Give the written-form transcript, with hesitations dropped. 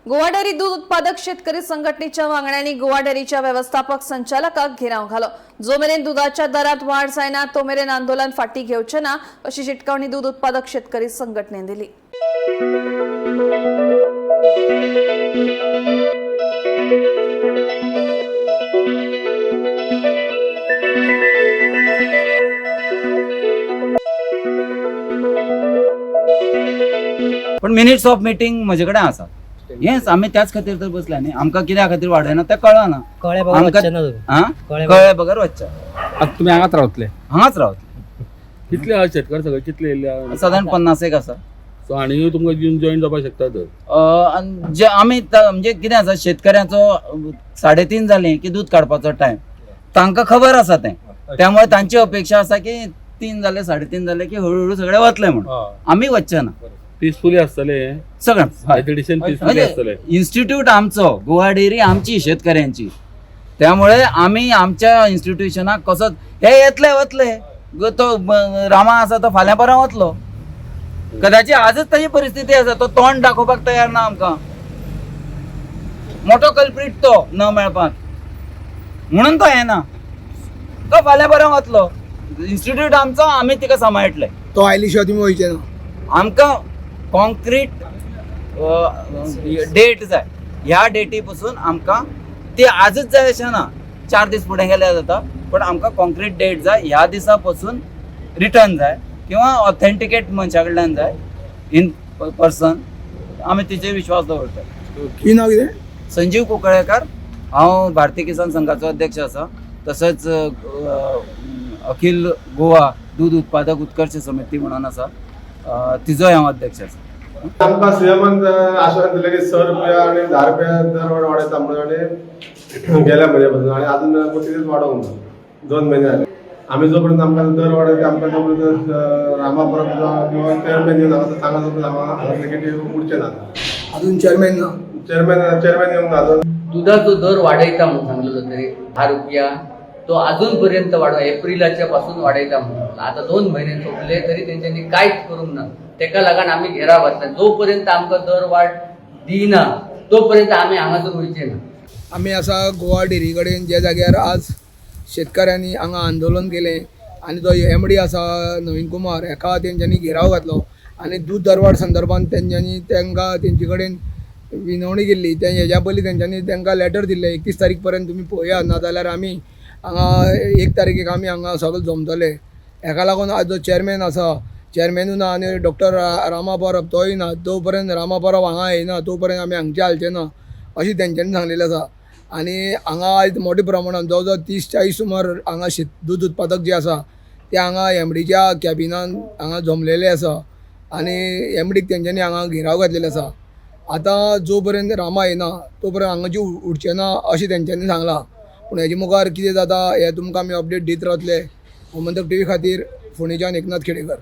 Goa dairy दूध उत्पादक शेतकरी संघटनेच्या मागण्यांनी गोवा डेअरीच्या व्यवस्थापक संचालकाक घेराव घालो। जो मेरेन दुधाच्या दरात वाढ जायना तो मेरेन आंदोलन फाटी घेवचे ना अशी शिटकावणी दूध उत्पादक शेतकरी संघटनेन दिली। पण मिनिट्स ऑफ मीटिंग म्हजे कडेन आसा। येस आम्ही त्याच खातीर तर बसल्या न्ही। आमकां कित्या खातीर वाडयना तें कळना। कळ्ळे बगर वच्चा। आता तुम्ही हांगाच रावतले? हांगाच रावतले। कितले शेतकार सगळे कितले येयले? साधारण 50 एक आसा। सो आनी तुमकां येवन जॉईन जावपाक शकता तर? जे आमी म्हणजे कितें आसा, शेतकऱ्याचो 3:30 जालें की दूध काडपाचो टायम तांकां खबर आसा तें, त्यामुळे तांची अपेक्षा आसा की 3 जाले 3:30 जाले की हळूहळू सगळे वतले म्हणून। आमी वच्चे ना। पीसफुली आसतले सगळें पीसफुली आसतले। इन्स्टिट्यूट आमचो, गोवा डेअरी आमची शेतकऱ्यांची, त्यामुळे आम्ही आमच्या इन्स्टिट्यूशनाक कसो हे येतले वतले। तो रामा आसा तो फाल्यां परवा वतलो। कदाचित आजच ताची परिस्थिती आसा, तो तोंड दाखोवपाक तयार ना आमकां। मोठो कल्प्रीट तो न मेळपाक म्हणून तो येना। तो फाल्यां परवा वतलो। इन्स्टिट्यूट आमचो, आमी तिका सांबाळटले। तो आयली शिवाय तुम्ही वयचे ना। आमकां कॉन्क्रीट डेट जाय। ह्या डेटी पासून आमकां ती आजच जाय अशें ना, 4 दीस फुडें गेल्यार जाता, पण आमकां कॉन्क्रीट डेट जाय। ह्या दिसा पासून रिटर्न जाय किंवा ऑथेंटिकेट मनशा कडल्यान जाय इन पर्सन। आमी तिचेर विश्वास दवरतात। की नाव कितें? संजीव कुंकळेकार। हांव भारतीय किसान संघाचो अध्यक्ष आसा, तशेंच अखिल गोवा दूध उत्पादक उत्कर्ष समिती म्हणून आसा, तिजोय हांव अध्यक्ष आसा। आमकां सीएमान आश्वासन दिलें की 6 रुपया आणि 10 रुपया दर वाडयता म्हणून, आनी गेल्या म्हयन्यापासून आनी अजून कितेंच वाडोवंक ना। 2 महिने जाले। आमी जो पर्यंत आमकां दर वाडयता आमकां जो पर्यंत रामा परब किंवा चेअरमॅन येवन हांगा सांगा जो पर्यंत हांगा नेगेटीव उरचें ना। अजून चेअरमॅन ना? चेअरमॅन येवंक ना अजून। दुधाचो दर वाडयता म्हणून सांगलेलो तरी 10 रुपया तो अजूनपर्यंत एप्रिलाच्या पासून वाडयता म्हणून। आता 2 महिने सोपले तरी तेंच्यांनी कांयच करूंक ना। तेका लागून आमी घेराव घातला। जोपर्यंत आमकां दर वाड दिना तोपर्यंत आमी हांगासून वयचे ना। आमी आसा गोवा डेअरी कडेन, जे जाग्यार आज शेतकऱ्यांनी हांगा आंदोलन केलें आनी जो MD आसा नवीन कुमार, हेका तेंच्यांनी घेराव घातलो आनी दूध दरवाड संदर्भात तेंच्यांनी तेंचे कडेन विनवणी केल्ली। हेज्या पयलीं तेंच्यांनी तांकां लेटर दिल्लें 31 तारीख पर्यंत तुमी पळयात, नाजाल्यार आमी हांगा 1 तारखेक आमी हांगा सगळे जमतले। हेका लागून आज जो चेअरमॅन आसा, चेअरमॅनूय ना आनी डॉक्टर रामा परब तोय ना। तो पर्यंत रामा परब हांगा येना तो पर्यंत आमी हांगचे हालचे ना अशी तेंच्यांनी सांगलेलें आसा। आनी हांगा आयज मोठ्या प्रमाणात जवळ 30-40 सुमार हांगा दूध उत्पादक जे आसा ते हांगा MDच्या कॅबिनान हांगा जमलेले आसा आनी MDक तेंच्यांनी हांगा घेराव घातलेले आसा। आतां जो पर्यंत रामा येना तो पर्यंत हांगाची उरचें ना अशें तेंच्यांनी सांगलां। पूण हेजे मुखार कितें जाता हें तुमकां आमी अपडेट दीत रावतले। गोमंतक TV खातीर फोंडेच्यान एकनाथ खेडेकर।